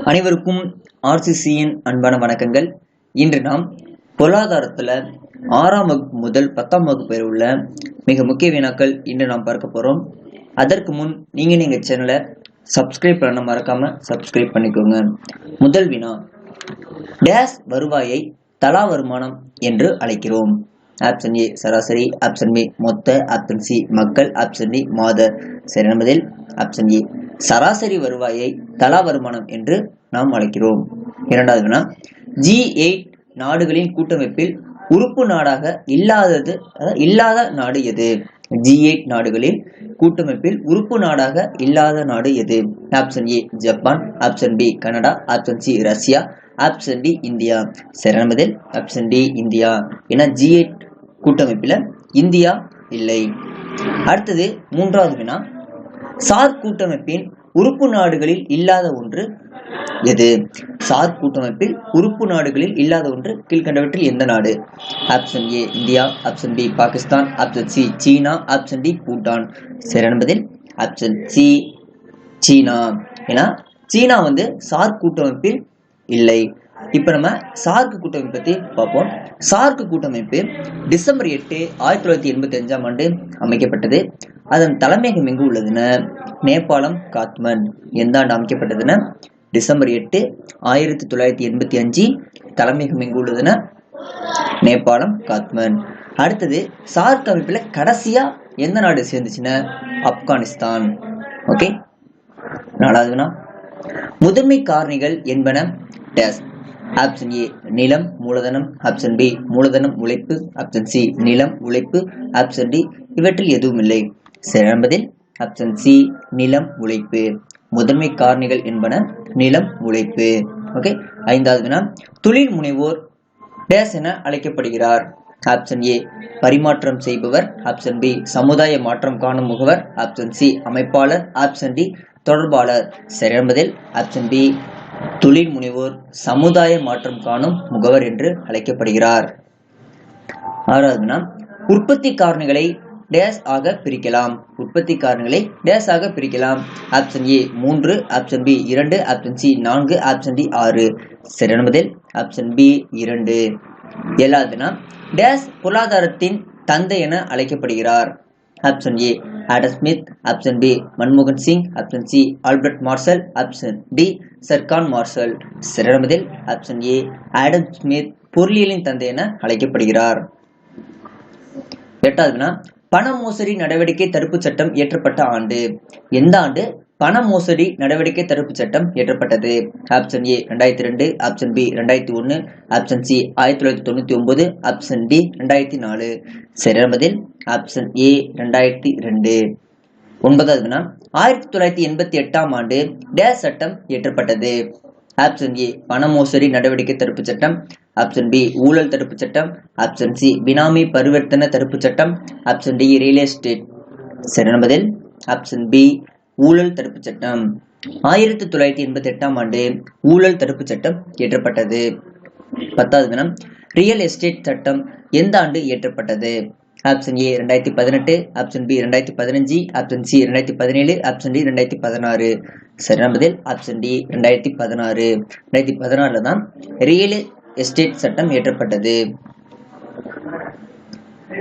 அனைவருக்கும் ஆர்சிசியின் அன்பான வணக்கங்கள். இன்று நாம் பொருளாதாரத்துல 6ஆம் வகுப்பு முதல் 10ஆம் வகுப்பு வரை உள்ள மிக முக்கிய வினாக்கள் இன்று நாம் பார்க்க போறோம். அதற்கு முன் நீங்க சேனலை சப்ஸ்கிரைப் பண்ண மறக்காம சப்ஸ்கிரைப் பண்ணிக்கோங்க. முதல் வினா, டேஸ் வருவாயை தலா வருமானம் என்று அழைக்கிறோம்? ஆப்ஷன் ஏ சராசரி, ஆப்ஷன் பி மொத்த, ஆப்ஷன் சி மக்கள், ஆப்ஷன் டி மாத. சரியான பதில் ஆப்ஷன் ஏ சராசரி வருவாயை தலா வருமானம் என்று நாம் அழைக்கிறோம். இரண்டாவது வினா, G8 நாடுகளின் கூட்டமைப்பில் உறுப்பு நாடாக இல்லாத நாடு எது? G8 நாடுகளில் கூட்டமைப்பில் உறுப்பு நாடாக இல்லாத நாடு எது? Option A Japan, option B Canada, option C Russia, option D India. சரியான பதில் ஆப்ஷன் டி இந்தியா. ஏன்னா G8 கூட்டமைப்பில் இந்தியா இல்லை. அடுத்தது மூன்றாவது வினா, சார்க் கூட்டமைப்பின் உறுப்பு நாடுகளில் இல்லாத ஒன்று எது? சார்க் கூட்டமைப்பில் உறுப்பு நாடுகளில் இல்லாத ஒன்று கீழ்கண்டவற்றில் எந்த நாடு? Option A India, option B Pakistan, option C China, option D Bhutan. சரியான பதில் ஆப்ஷன் சி சீனா. ஏன்னா சீனா சார்க் கூட்டமைப்பில் இல்லை. இப்ப நம்ம சார்க் கூட்டமைப்பு பத்தி பார்ப்போம். சார்க் கூட்டமைப்பு டிசம்பர் 8, 1985ஆம் ஆண்டு அமைக்கப்பட்டது. அதன் தலைமையகம் எங்கு உள்ளதுன்னா நேபாளம், காத்மண்ட். எந்த ஆண்டு அமைக்கப்பட்டதுன்னா டிசம்பர் 8, 1985. தலைமையகம் எங்கு உள்ளதுன்னா நேபாளம், காத்மண்ட். அடுத்தது சார்க் அமைப்புல கடைசியா எந்த நாடு சேர்ந்துச்சுன்னா ஆப்கானிஸ்தான். ஓகே. நாலாவதுனா, முதன்மை காரணிகள் என்பன டேஸ்? ஆப்ஷன் ஏ நிலம், மூலதனம், ஆப்ஷன் பி மூலதனம், உழைப்பு, ஆப்ஷன் சி நிலம், உழைப்பு, ஆப்ஷன் டி இவற்றில் எதுவும் இல்லை. சரியான பதில் ஆப்ஷன் சி நிலம், உழைப்பு. முதன்மை காரணிகள் என்பன நிலம், உழைப்பு. ஓகே. ஐந்தாவது வினா, தொழில் முனைவோர் டேஸ் என அழைக்கப்படுகிறார்? ஆப்ஷன் ஏ பரிமாற்றம் செய்பவர், ஆப்ஷன் பி சமுதாய மாற்றம் காணும் முகவர், ஆப்ஷன் சி அமைப்பாளர், ஆப்ஷன் டி தொடர்பாளர். சரியான பதில் ஆப்ஷன் பி தொழில் முனைவோர் சமுதாய மாற்றம் காணும் முகவர் என்று அழைக்கப்படுகிறார். ஆறாவது, உற்பத்தி காரணிகளை டேஸ் ஆக பிரிக்கலாம்? உற்பத்தி காரணிகளை டேஸ் ஆக பிரிக்கலாம்? Option A 3, option B 2, option C 4, option D 6. சரியான பதில் ஆப்ஷன் பி 2. ஏழாவது, டேஸ் பொருளாதாரத்தின் தந்தை என அழைக்கப்படுகிறார்? Option A Adam Smith, option B மன்மோகன் Singh, option C Albert Marshall, option D சர்கான் மார்ஷல். சரியான பதில் ஆப்ஷன் ஏ ஆடம் ஸ்மித் பொருளியலின் தந்தை என அழைக்கப்படுகிறார். எட்டாவது, பண மோசடி நடவடிக்கை தடுப்பு சட்டம் இயற்றப்பட்ட ஆண்டு? எந்த ஆண்டு பண மோசடி நடவடிக்கை தடுப்பு சட்டம் இயற்றப்பட்டது? Option A 2002, option B 2001, option C 1999, option D 2004. சரியான பதில் ஆப்ஷன் ஏ 2002. ஒன்பதாவது, 1988ஆம் ஆண்டு டேஸ் சட்டம் இயற்றப்பட்டது? ஆப்ஷன் ஏ பண மோசடி நடவடிக்கை தடுப்பு சட்டம், ஆப்ஷன் பி ஊழல் தடுப்பு சட்டம், ஆப்ஷன் சி பினாமி பரிவர்த்தனை தடுப்பு சட்டம், ஆப்ஷன் டி ரியல் எஸ்டேட். சரியான பதில் ஆப்ஷன் பி ஊழல் தடுப்பு சட்டம். 1988ஆம் ஆண்டு ஊழல் தடுப்பு சட்டம் இயற்றப்பட்டது. பத்தாவது, ரியல் எஸ்டேட் சட்டம் எந்த ஆண்டு இயற்றப்பட்டது? Option A 2018, option B 2015, option C 2017, option D 2016. சரியான பதில் ஆப்ஷன் டி 2016. 2016 தான் ரியல் எஸ்டேட் சட்டம் இயற்றப்பட்டது.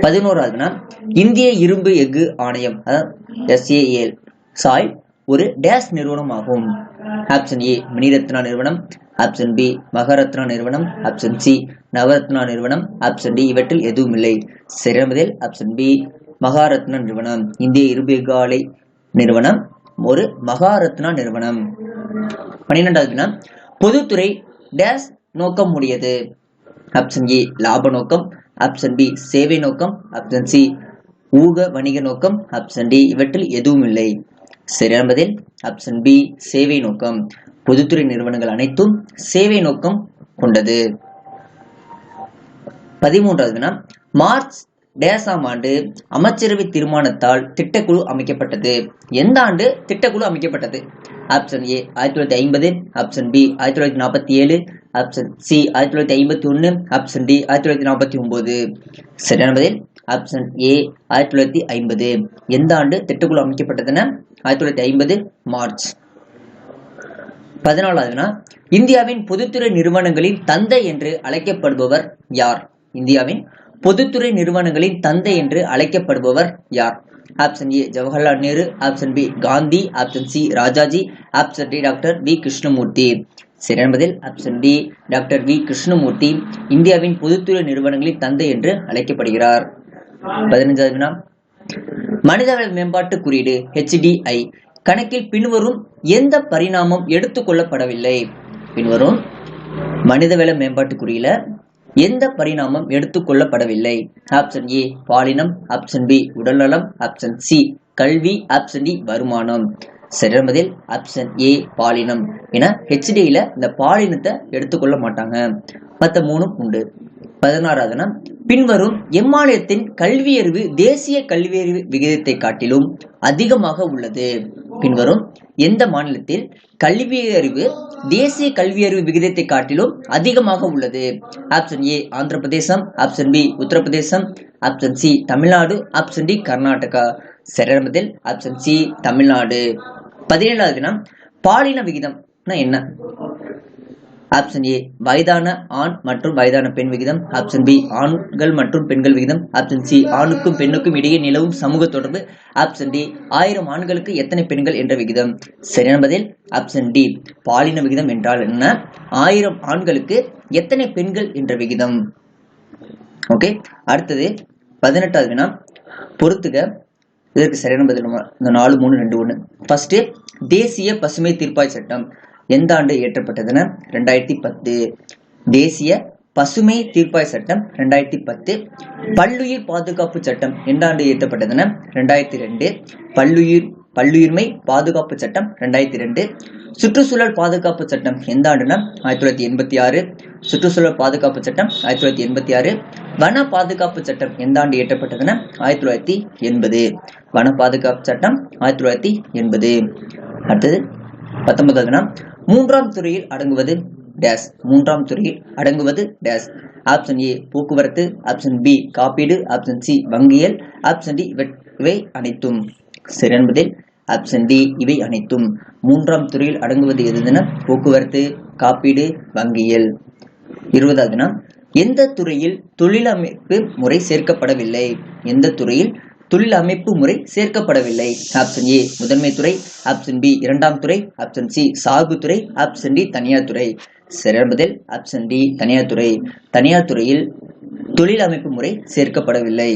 11வது, இந்திய இரும்பு எஃகு ஆணையம் SAL சாய் ஒரு டேஸ் நிறுவனம் ஆகும்? ஆப்ஷன் ஏ மணிரத்னா நிறுவனம், ஆப்ஷன் பி மகாரத்னா நிறுவனம், ஆப்ஷன் சி நவரத்னா நிறுவனம், ஆப்ஷன் டி இவற்றில் எதுவும் இல்லை. சரியான பதில் ஆப்ஷன் பி மகாரத்னா நிறுவனம். இந்திய இரும்பு எஃகு ஆலை நிறுவனம் ஒரு மகாரத்னா நிறுவனம். 12வது, பொதுத்துறை டேஸ் நோக்கம் உடையது? ஆப்ஷன் ஏ லாப நோக்கம், ஆப்ஷன் பி சேவை நோக்கம், ஆப்ஷன் சி ஊக வணிக நோக்கம், ஆப்ஷன் டி இவற்றில் எதுவும் இல்லை. சரியான பதில் ஆப்ஷன் பி சேவை நோக்கம். பொதுத்துறை நிறுவனங்கள் அனைத்தும் சேவை நோக்கம் கொண்டது. 13வது, மார்ச் டேஸாம் ஆண்டு அமைச்சரவை தீர்மானத்தால் திட்டக்குழு அமைக்கப்பட்டது? எந்த ஆண்டு திட்டக்குழு அமைக்கப்பட்டது? Option A 1950, option B 1947, option C 1951, option D 1949. சரியான பதில் ஆப்ஷன் ஏ 1950. எந்த ஆண்டு திட்டக்குழு அமைக்கப்பட்டதுன்னா 1950 மார்ச். 14வது இந்தியாவின் பொதுத்துறை நிறுவனங்களின் தந்தை என்று அழைக்கப்படுபவர் யார்? இந்தியாவின் பொதுத்துறை நிறுவனங்களின் தந்தை என்று அழைக்கப்படுபவர் யார்? Option A Jawaharlal Nehru, option B Gandhi, option C Rajaji, option D doctor V Krishnamurthy. சரியான பதில் option D doctor V Krishnamurthy இந்தியாவின் பொதுத்துறை நிறுவனங்களின் தந்தை என்று அழைக்கப்படுகிறார். 15வது மனிதவள மேம்பாட்டு குறியீடு HDI கணக்கில் பின்வரும் எந்த பரிணாமம் எடுத்துக் கொள்ளப்படவில்லை? பின்வரும் மனிதவள மேம்பாட்டு குறியீடுல எந்த பரிணாமம் எடுத்துக் கொள்ளப்படவில்லை? ஆப்ஷன் ஏ பாலினம், ஆப்ஷன் பி உடல்நலம், ஆப்ஷன் சி கல்வி, ஆப்ஷன் டி வருமானம். சரியான பதில் ஆப்ஷன் ஏ பாலினம். ஏன்னா HDIல இந்த பாலினத்தை எடுத்துக்கொள்ள மாட்டாங்க, மற்ற மூணும் உண்டு. 16வது பின்வரும் எம்மாநிலத்தின் கல்வியறிவு தேசிய கல்வியறிவு விகிதத்தை காட்டிலும் அதிகமாக உள்ளது? பின்வரும் எந்த மாநிலத்தில் கல்வியறிவு தேசிய கல்வியறிவு விகிதத்தை காட்டிலும் அதிகமாக உள்ளது? Option A Andhra Pradesh, option B Uttar Pradesh, option C Tamil Nadu, option D Karnataka. சரியான பதில் ஆப்ஷன் சி தமிழ்நாடு. 17வது பாலின விகிதம்னா என்ன? ஆப்ஷன் ஏ வயதான ஆண் மற்றும் வயதான பெண் விகிதம், ஆப்ஷன் பி ஆண்கள் மற்றும் பெண்கள் விகிதம், ஆப்ஷன் சி ஆணுக்கும் பெண்ணுக்கும் இடையே நிலவும் சமூக தொடர்பு, ஆப்ஷன் டி 1000 ஆண்களுக்கு எத்தனை பெண்கள் என்ற விகிதம். சரியான பதில் ஆப்ஷன் டி பாலின விகிதம் என்றால் என்ன? 1000 ஆண்களுக்கு எத்தனை பெண்கள் என்ற விகிதம். ஓகே, அடுத்தது 18வது பொறுத்துக. இதற்கு சரியான பதில் 4 3 2 1. ஃபர்ஸ்ட் தேசிய பசுமை தீர்ப்பாய சட்டம் எந்த ஆண்டு இயற்றப்பட்டதுன்னா 2010. தேசிய பசுமை தீர்ப்பாய சட்டம் 2010. பல்லுயிர் பாதுகாப்பு சட்டம் எந்த ஆண்டு இயற்றப்பட்டதுன்னா 2002. பல்லுயிர்மை பாதுகாப்பு சட்டம் 2002. சுற்றுச்சூழல் பாதுகாப்பு சட்டம் எந்த ஆண்டுனா 1986. சுற்றுச்சூழல் பாதுகாப்பு சட்டம் 1986. வன பாதுகாப்பு சட்டம் எந்த ஆண்டு இயற்றப்பட்டதுன்னா 1980. வன பாதுகாப்பு சட்டம் 1980. அடுத்தது 19வது மூன்றாம் துறையில் அடங்குவது டேஸ். மூன்றாம் துறையில் அடங்குவது டேஸ். ஆப்ஷன் ஏ போக்குவரத்து, ஆப்ஷன் பி காப்பீடு, ஆப்ஷன் சி வங்கியல், ஆப்ஷன் டி இவை அனைத்தும். சரியான பதில் ஆப்ஷன் டி இவை அனைத்தும். மூன்றாம் துறையில் அடங்குவது எதுனா போக்குவரத்து, காப்பீடு, வங்கியல். 20வது எந்த துறையில் தொழிலமைப்பு முறை சேர்க்கப்படவில்லை? எந்த துறையில் தொழில் அமைப்பு முறை சேர்க்கப்படவில்லை? ஆப்ஷன் ஏ முதன்மை துறை, ஆப்ஷன் பி இரண்டாம் துறை, ஆப்ஷன் சி சார்பு துறை, ஆப்ஷன் டி தனியார் துறை. சரியான பதில் ஆப்ஷன் டி தனியார் துறை. தனியார் துறையில் தொழில் அமைப்பு முறை சேர்க்கப்படவில்லை.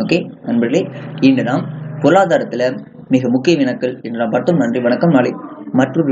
ஓகே நண்பர்களே, இன்று நாம் பொருளாதாரத்துல மிக முக்கிய வினாக்கள் என்று நாம் பார்த்தோம். நன்றி, வணக்கம். நாளை மற்றொரு